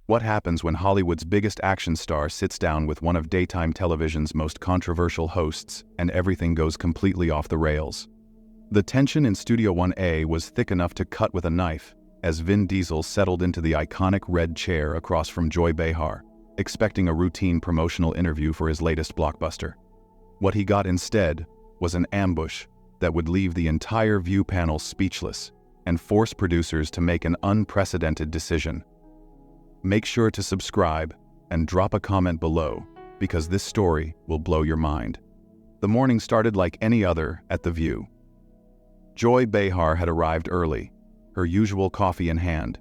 What happens when Hollywood's biggest action star sits down with one of daytime television's most controversial hosts and everything goes completely off the rails? The tension in Studio 1A was thick enough to cut with a knife as Vin Diesel settled into the iconic red chair across from Joy Behar, expecting a routine promotional interview for his latest blockbuster. What he got instead was an ambush that would leave the entire view panel speechless and force producers to make an unprecedented decision. Make sure to subscribe and drop a comment below because this story will blow your mind. The morning started like any other at The View. Joy Behar had arrived early, her usual coffee in hand,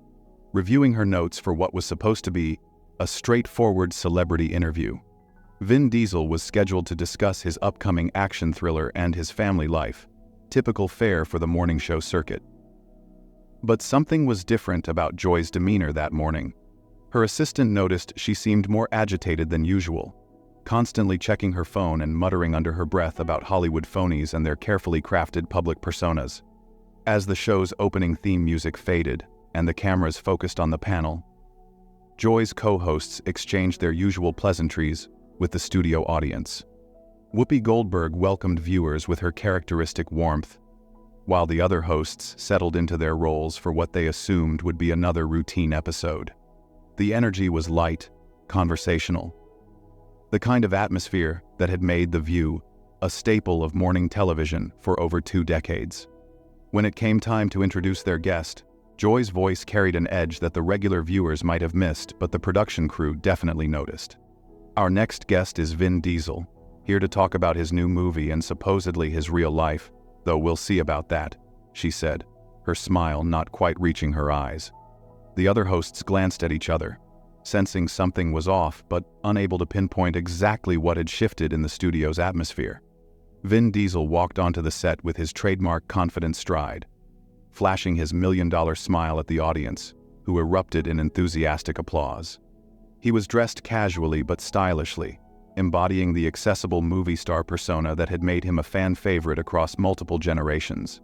reviewing her notes for what was supposed to be a straightforward celebrity interview. Vin Diesel was scheduled to discuss his upcoming action thriller and his family life, typical fare for the morning show circuit. But something was different about Joy's demeanor that morning. Her assistant noticed she seemed more agitated than usual, constantly checking her phone and muttering under her breath about Hollywood phonies and their carefully crafted public personas. As the show's opening theme music faded and the cameras focused on the panel, Joy's co-hosts exchanged their usual pleasantries with the studio audience. Whoopi Goldberg welcomed viewers with her characteristic warmth, while the other hosts settled into their roles for what they assumed would be another routine episode. The energy was light, conversational, the kind of atmosphere that had made The View a staple of morning television for over 2 decades. When it came time to introduce their guest, Joy's voice carried an edge that the regular viewers might have missed, but the production crew definitely noticed. Our next guest is Vin Diesel, here to talk about his new movie and supposedly his real life, though we'll see about that, she said, her smile not quite reaching her eyes. The other hosts glanced at each other, sensing something was off but unable to pinpoint exactly what had shifted in the studio's atmosphere. Vin Diesel walked onto the set with his trademark confident stride, flashing his million-dollar smile at the audience, who erupted in enthusiastic applause. He was dressed casually but stylishly, embodying the accessible movie star persona that had made him a fan favorite across multiple generations.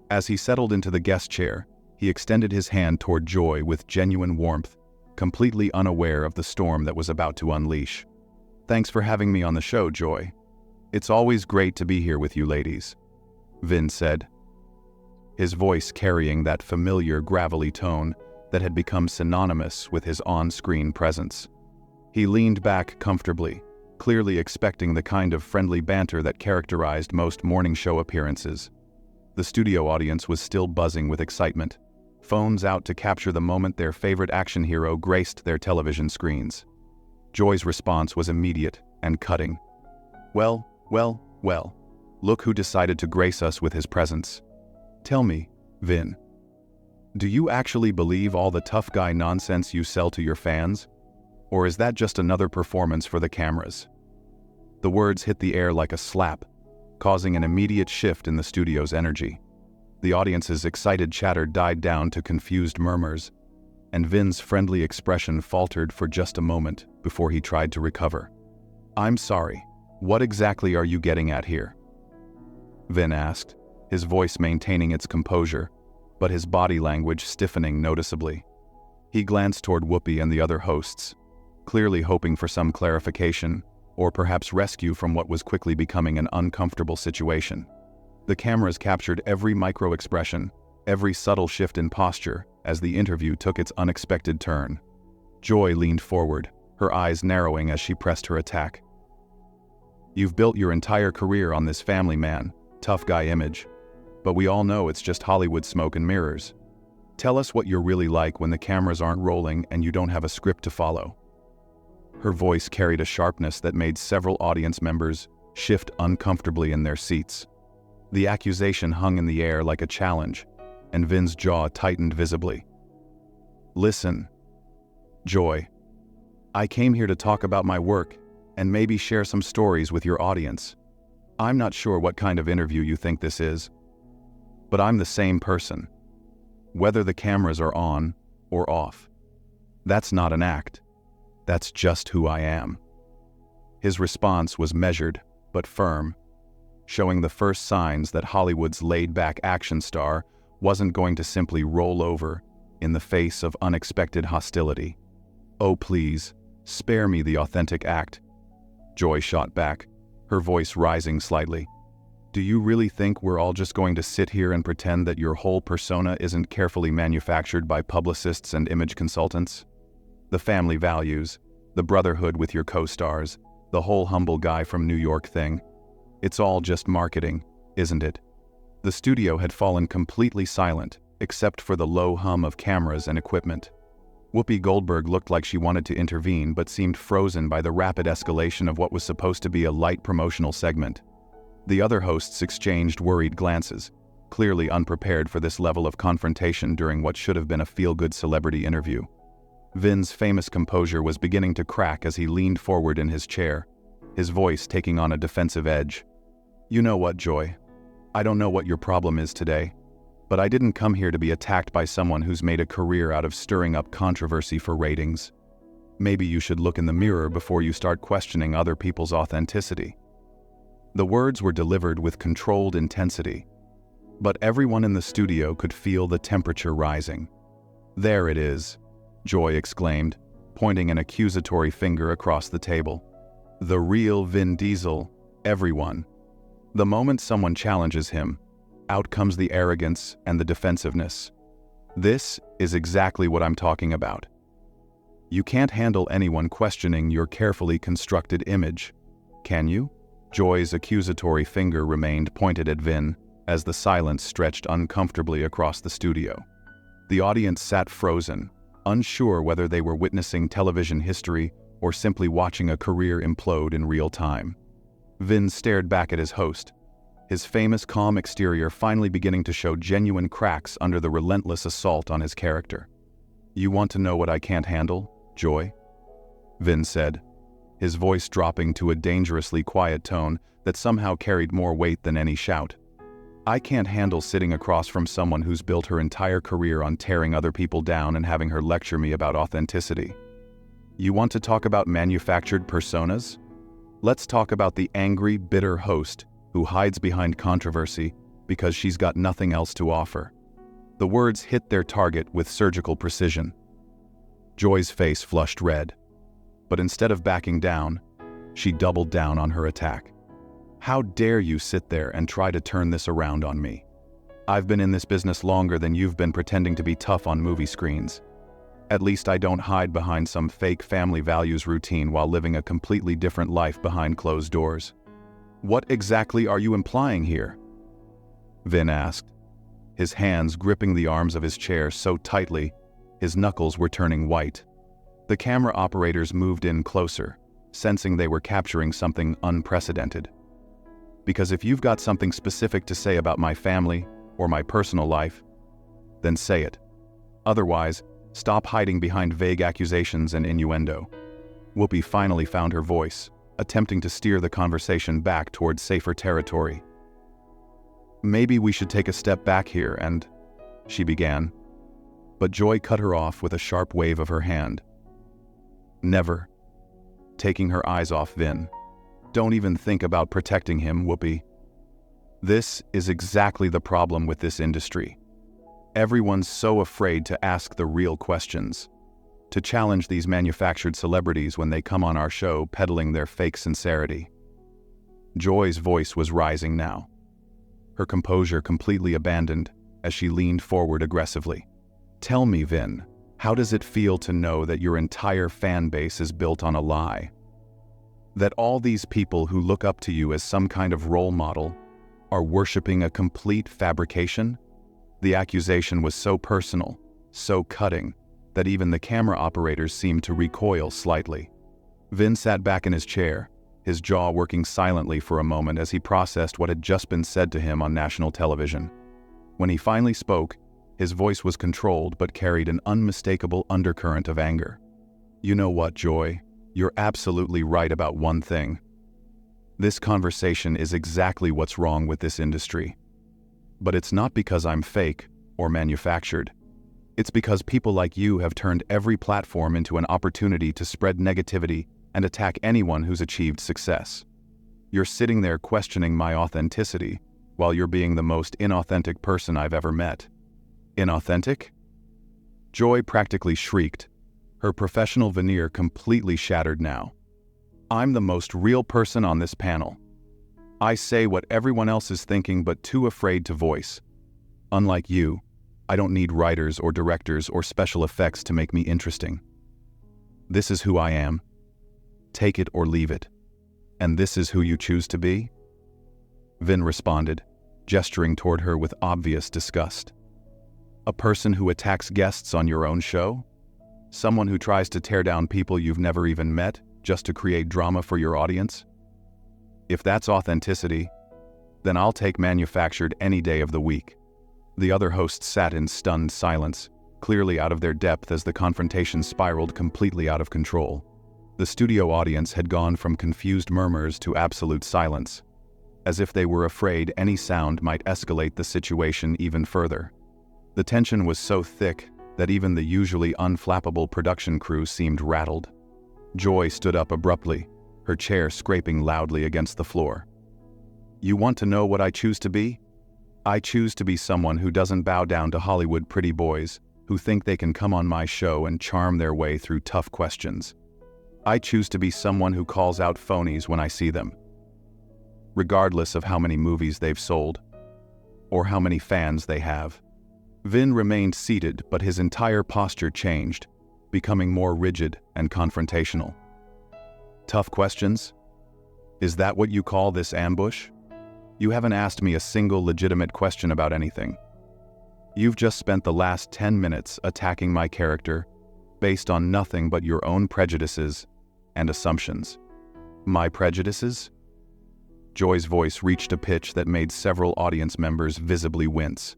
As he settled into the guest chair, he extended his hand toward Joy with genuine warmth, completely unaware of the storm that was about to unleash. "Thanks for having me on the show, Joy. It's always great to be here with you ladies," Vin said, his voice carrying that familiar gravelly tone that had become synonymous with his on-screen presence. He leaned back comfortably, clearly expecting the kind of friendly banter that characterized most morning show appearances. The studio audience was still buzzing with excitement, phones out to capture the moment their favorite action hero graced their television screens. Joy's response was immediate and cutting. Well, look who decided to grace us with his presence. Tell me, Vin, do you actually believe all the tough guy nonsense you sell to your fans? Or is that just another performance for the cameras?" The words hit the air like a slap, causing an immediate shift in the studio's energy. The audience's excited chatter died down to confused murmurs, and Vin's friendly expression faltered for just a moment before he tried to recover. "I'm sorry, what exactly are you getting at here?" Vin asked, his voice maintaining its composure, but his body language stiffening noticeably. He glanced toward Whoopi and the other hosts, clearly hoping for some clarification, or perhaps rescue from what was quickly becoming an uncomfortable situation. The cameras captured every micro-expression, every subtle shift in posture, as the interview took its unexpected turn. Joy leaned forward, her eyes narrowing as she pressed her attack. "You've built your entire career on this family man, tough guy image, but we all know it's just Hollywood smoke and mirrors. Tell us what you're really like when the cameras aren't rolling and you don't have a script to follow." Her voice carried a sharpness that made several audience members shift uncomfortably in their seats. The accusation hung in the air like a challenge, and Vin's jaw tightened visibly. "Listen, Joy, I came here to talk about my work and maybe share some stories with your audience. I'm not sure what kind of interview you think this is, but I'm the same person, whether the cameras are on or off. That's not an act. That's just who I am." His response was measured but firm, showing the first signs that Hollywood's laid-back action star wasn't going to simply roll over in the face of unexpected hostility. "Oh please, spare me the authentic act," Joy shot back, her voice rising slightly. "Do you really think we're all just going to sit here and pretend that your whole persona isn't carefully manufactured by publicists and image consultants? The family values, the brotherhood with your co-stars, the whole humble guy from New York thing. It's all just marketing, isn't it?" The studio had fallen completely silent, except for the low hum of cameras and equipment. Whoopi Goldberg looked like she wanted to intervene but seemed frozen by the rapid escalation of what was supposed to be a light promotional segment. The other hosts exchanged worried glances, clearly unprepared for this level of confrontation during what should have been a feel-good celebrity interview. Vin's famous composure was beginning to crack as he leaned forward in his chair, his voice taking on a defensive edge. "You know what, Joy? I don't know what your problem is today, but I didn't come here to be attacked by someone who's made a career out of stirring up controversy for ratings. Maybe you should look in the mirror before you start questioning other people's authenticity." The words were delivered with controlled intensity, but everyone in the studio could feel the temperature rising. "There it is," Joy exclaimed, pointing an accusatory finger across the table. "The real Vin Diesel, everyone. The moment someone challenges him, out comes the arrogance and the defensiveness. This is exactly what I'm talking about. You can't handle anyone questioning your carefully constructed image, can you?" Joy's accusatory finger remained pointed at Vin as the silence stretched uncomfortably across the studio. The audience sat frozen, unsure whether they were witnessing television history or simply watching a career implode in real time. Vin stared back at his host, his famous calm exterior finally beginning to show genuine cracks under the relentless assault on his character. "You want to know what I can't handle, Joy?" Vin said, his voice dropping to a dangerously quiet tone that somehow carried more weight than any shout. "I can't handle sitting across from someone who's built her entire career on tearing other people down and having her lecture me about authenticity. You want to talk about manufactured personas? Let's talk about the angry, bitter host who hides behind controversy because she's got nothing else to offer." The words hit their target with surgical precision. Joy's face flushed red, but instead of backing down, she doubled down on her attack. "How dare you sit there and try to turn this around on me? I've been in this business longer than you've been pretending to be tough on movie screens. At least I don't hide behind some fake family values routine while living a completely different life behind closed doors. What exactly are you implying here?" Vin asked, his hands gripping the arms of his chair so tightly, his knuckles were turning white. The camera operators moved in closer, sensing they were capturing something unprecedented. "Because if you've got something specific to say about my family or my personal life, then say it. Otherwise, stop hiding behind vague accusations and innuendo." Whoopi finally found her voice, attempting to steer the conversation back towards safer territory. "Maybe we should take a step back here and," she began. But Joy cut her off with a sharp wave of her hand. "Never," taking her eyes off Vin. "Don't even think about protecting him, Whoopi. This is exactly the problem with this industry. Everyone's so afraid to ask the real questions, to challenge these manufactured celebrities when they come on our show peddling their fake sincerity." Joy's voice was rising now, her composure completely abandoned as she leaned forward aggressively. "Tell me, Vin, how does it feel to know that your entire fan base is built on a lie? That all these people who look up to you as some kind of role model are worshiping a complete fabrication?" The accusation was so personal, so cutting, that even the camera operators seemed to recoil slightly. Vin sat back in his chair, his jaw working silently for a moment as he processed what had just been said to him on national television. When he finally spoke, his voice was controlled but carried an unmistakable undercurrent of anger. "You know what, Joy? You're absolutely right about one thing. This conversation is exactly what's wrong with this industry. But it's not because I'm fake or manufactured. It's because people like you have turned every platform into an opportunity to spread negativity and attack anyone who's achieved success. You're sitting there questioning my authenticity while you're being the most inauthentic person I've ever met." "Inauthentic?" Joy practically shrieked, her professional veneer completely shattered now. "I'm the most real person on this panel. I say what everyone else is thinking but too afraid to voice. Unlike you, I don't need writers or directors or special effects to make me interesting. This is who I am. Take it or leave it. And this is who you choose to be?" Vin responded, gesturing toward her with obvious disgust. "A person who attacks guests on your own show? Someone who tries to tear down people you've never even met just to create drama for your audience? If that's authenticity, then I'll take manufactured any day of the week." The other hosts sat in stunned silence, clearly out of their depth as the confrontation spiraled completely out of control. The studio audience had gone from confused murmurs to absolute silence, as if they were afraid any sound might escalate the situation even further. The tension was so thick that even the usually unflappable production crew seemed rattled. Joy stood up abruptly, her chair scraping loudly against the floor. "You want to know what I choose to be? I choose to be someone who doesn't bow down to Hollywood pretty boys who think they can come on my show and charm their way through tough questions. I choose to be someone who calls out phonies when I see them, regardless of how many movies they've sold or how many fans they have." Vin remained seated, but his entire posture changed, becoming more rigid and confrontational. "Tough questions? Is that what you call this ambush? You haven't asked me a single legitimate question about anything. You've just spent the last 10 minutes attacking my character based on nothing but your own prejudices and assumptions." "My prejudices?" Joy's voice reached a pitch that made several audience members visibly wince.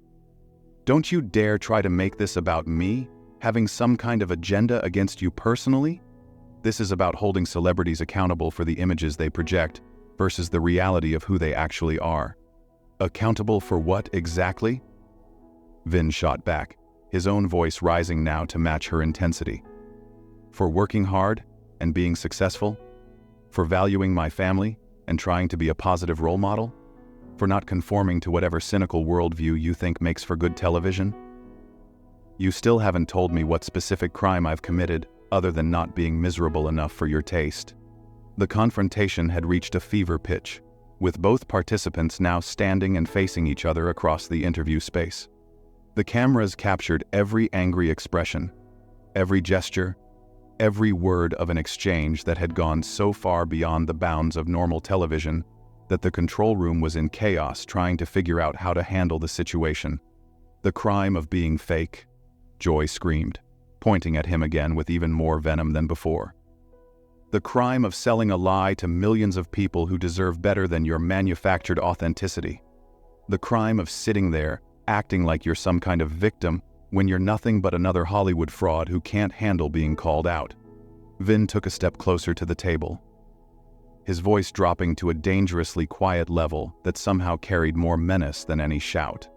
"Don't you dare try to make this about me, having some kind of agenda against you personally? This is about holding celebrities accountable for the images they project versus the reality of who they actually are." "Accountable for what exactly?" Vin shot back, his own voice rising now to match her intensity. "For working hard and being successful? For valuing my family and trying to be a positive role model? For not conforming to whatever cynical worldview you think makes for good television? You still haven't told me what specific crime I've committed other than not being miserable enough for your taste." The confrontation had reached a fever pitch, with both participants now standing and facing each other across the interview space. The cameras captured every angry expression, every gesture, every word of an exchange that had gone so far beyond the bounds of normal television that the control room was in chaos trying to figure out how to handle the situation. "The crime of being fake," Joy screamed, pointing at him again with even more venom than before. "The crime of selling a lie to millions of people who deserve better than your manufactured authenticity. The crime of sitting there, acting like you're some kind of victim when you're nothing but another Hollywood fraud who can't handle being called out." Vin took a step closer to the table, his voice dropping to a dangerously quiet level that somehow carried more menace than any shout.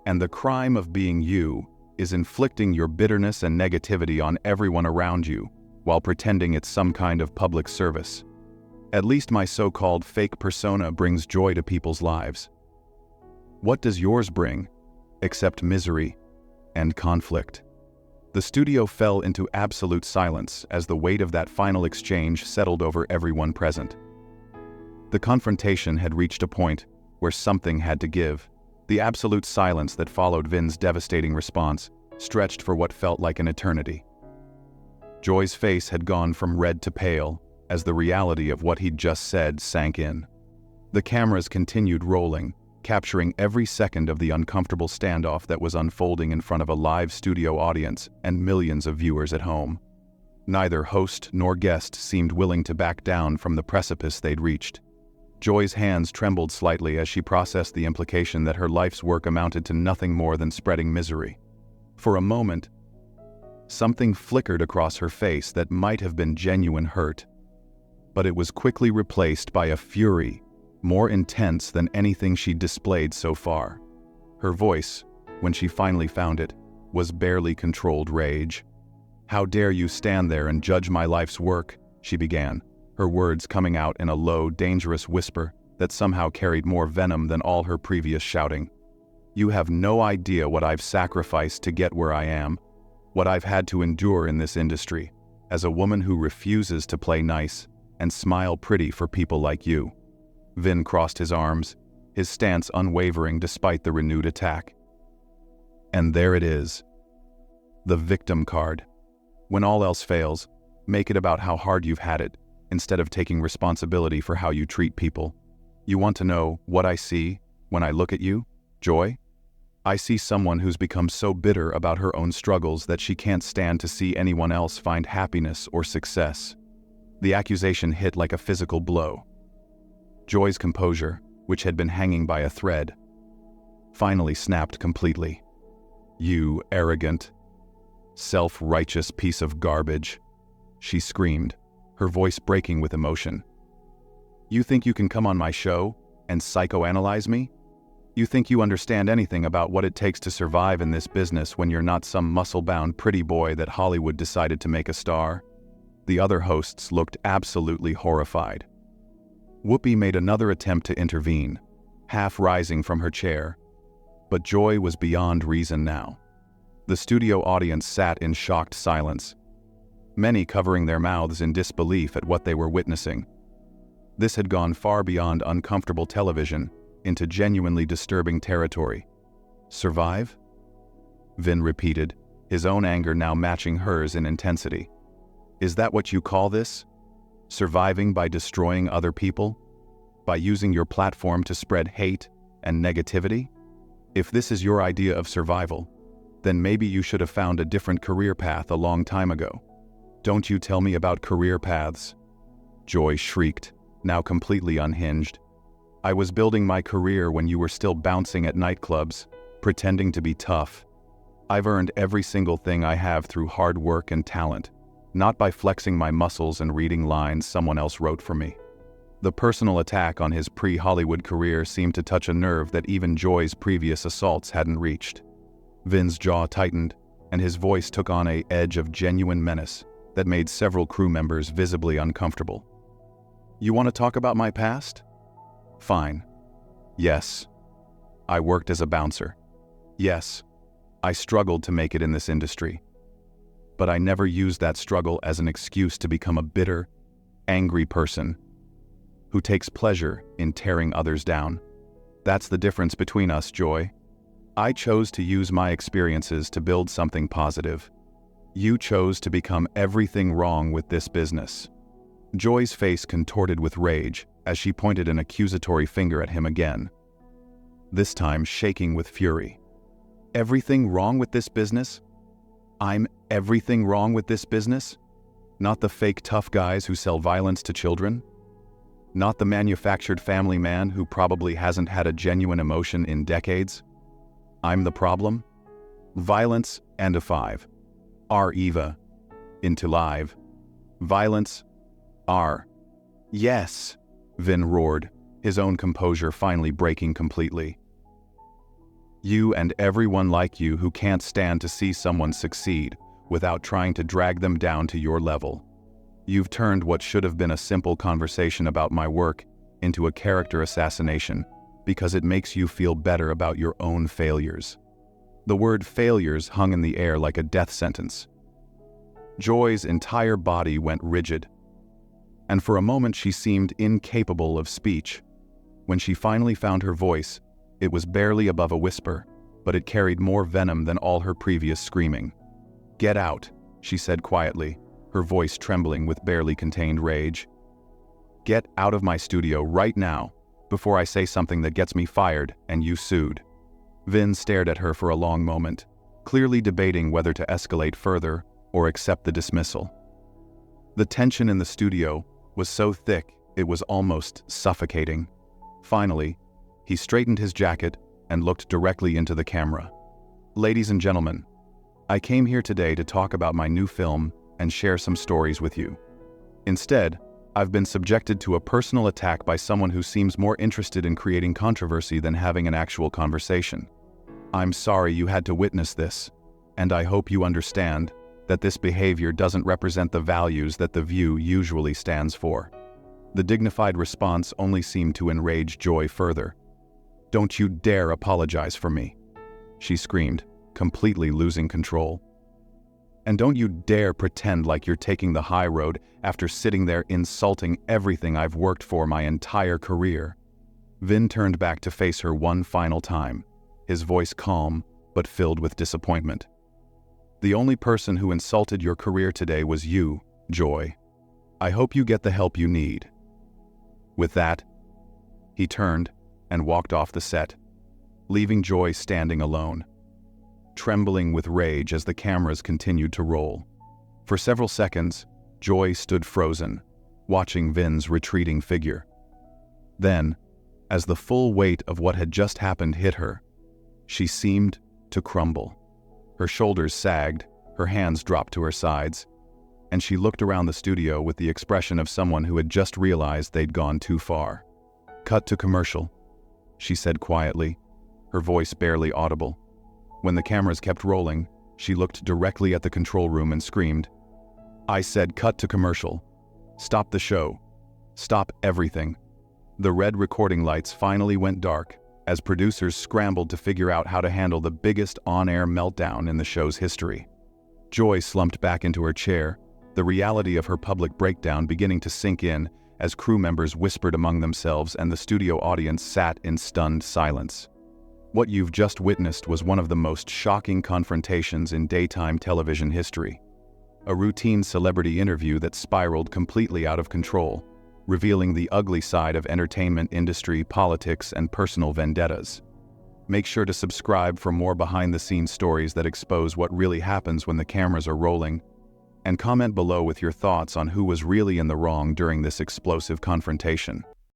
"And the crime of being you is inflicting your bitterness and negativity on everyone around you, while pretending it's some kind of public service. At least my so-called fake persona brings joy to people's lives. What does yours bring, except misery and conflict?" The studio fell into absolute silence as the weight of that final exchange settled over everyone present. The confrontation had reached a point where something had to give. The absolute silence that followed Vin's devastating response stretched for what felt like an eternity. Joy's face had gone from red to pale as the reality of what he'd just said sank in. The cameras continued rolling, capturing every second of the uncomfortable standoff that was unfolding in front of a live studio audience and millions of viewers at home. Neither host nor guest seemed willing to back down from the precipice they'd reached. Joy's hands trembled slightly as she processed the implication that her life's work amounted to nothing more than spreading misery. For a moment, something flickered across her face that might have been genuine hurt, but it was quickly replaced by a fury more intense than anything she'd displayed so far. Her voice, when she finally found it, was barely controlled rage. "How dare you stand there and judge my life's work?" she began, her words coming out in a low, dangerous whisper that somehow carried more venom than all her previous shouting. "You have no idea what I've sacrificed to get where I am, what I've had to endure in this industry, as a woman who refuses to play nice and smile pretty for people like you." Vin crossed his arms, his stance unwavering despite the renewed attack. And there it is. The victim card. When all else fails, make it about how hard you've had it, instead of taking responsibility for how you treat people. You want to know what I see when I look at you, Joy? I see someone who's become so bitter about her own struggles that she can't stand to see anyone else find happiness or success. The accusation hit like a physical blow. Joy's composure, which had been hanging by a thread, finally snapped completely. "You arrogant, self-righteous piece of garbage," she screamed, her voice breaking with emotion. "You think you can come on my show and psychoanalyze me? You think you understand anything about what it takes to survive in this business when you're not some muscle-bound pretty boy that Hollywood decided to make a star?" The other hosts looked absolutely horrified. Whoopi made another attempt to intervene, half rising from her chair. But Joy was beyond reason now. The studio audience sat in shocked silence, many covering their mouths in disbelief at what they were witnessing. This had gone far beyond uncomfortable television into genuinely disturbing territory. "Survive?" Vin repeated, his own anger now matching hers in intensity. "Is that what you call this? Surviving by destroying other people? By using your platform to spread hate and negativity? If this is your idea of survival, then maybe you should have found a different career path a long time ago." "Don't you tell me about career paths," Joy shrieked, now completely unhinged. "I was building my career when you were still bouncing at nightclubs, pretending to be tough. I've earned every single thing I have through hard work and talent, not by flexing my muscles and reading lines someone else wrote for me." The personal attack on his pre-Hollywood career seemed to touch a nerve that even Joy's previous assaults hadn't reached. Vin's jaw tightened, and his voice took on an edge of genuine menace that made several crew members visibly uncomfortable. "You want to talk about my past? Fine. Yes, I worked as a bouncer. Yes, I struggled to make it in this industry. But I never used that struggle as an excuse to become a bitter, angry person who takes pleasure in tearing others down. That's the difference between us, Joy. I chose to use my experiences to build something positive. You chose to become everything wrong with this business." Joy's face contorted with rage as she pointed an accusatory finger at him again, this time shaking with fury. "Everything wrong with this business? I'm everything wrong with this business? Not the fake tough guys who sell violence to children? Not the manufactured family man who probably hasn't had a genuine emotion in decades? I'm the problem? Violence and a 5. R Eva. Into live. Violence. R. Yes, Vin roared, his own composure finally breaking completely. "You and everyone like you who can't stand to see someone succeed without trying to drag them down to your level. You've turned what should have been a simple conversation about my work into a character assassination because it makes you feel better about your own failures." The word failures hung in the air like a death sentence. Joy's entire body went rigid, and for a moment she seemed incapable of speech. When she finally found her voice, it was barely above a whisper, but it carried more venom than all her previous screaming. "Get out," she said quietly, her voice trembling with barely contained rage. "Get out of my studio right now, before I say something that gets me fired and you sued." Vin stared at her for a long moment, clearly debating whether to escalate further or accept the dismissal. The tension in the studio was so thick it was almost suffocating. Finally, he straightened his jacket and looked directly into the camera. "Ladies and gentlemen, I came here today to talk about my new film and share some stories with you. Instead, I've been subjected to a personal attack by someone who seems more interested in creating controversy than having an actual conversation. I'm sorry you had to witness this, and I hope you understand that this behavior doesn't represent the values that The View usually stands for." The dignified response only seemed to enrage Joy further. "Don't you dare apologize for me," she screamed, completely losing control. And don't you dare pretend like you're taking the high road after sitting there insulting everything I've worked for my entire career." Vin turned back to face her one final time, his voice calm but filled with disappointment. "The only person who insulted your career today was you, Joy. I hope you get the help you need." With that, he turned and walked off the set, leaving Joy standing alone, trembling with rage as the cameras continued to roll. For several seconds, Joy stood frozen, watching Vin's retreating figure. Then, as the full weight of what had just happened hit her, she seemed to crumble. Her shoulders sagged, her hands dropped to her sides, and she looked around the studio with the expression of someone who had just realized they'd gone too far. "Cut to commercial," she said quietly, her voice barely audible. When the cameras kept rolling, she looked directly at the control room and screamed, "I said cut to commercial. Stop the show. Stop everything." The red recording lights finally went dark as producers scrambled to figure out how to handle the biggest on-air meltdown in the show's history. Joy slumped back into her chair, the reality of her public breakdown beginning to sink in as crew members whispered among themselves and the studio audience sat in stunned silence. What you've just witnessed was one of the most shocking confrontations in daytime television history. A routine celebrity interview that spiraled completely out of control, revealing the ugly side of entertainment industry, politics, and personal vendettas. Make sure to subscribe for more behind-the-scenes stories that expose what really happens when the cameras are rolling, and comment below with your thoughts on who was really in the wrong during this explosive confrontation.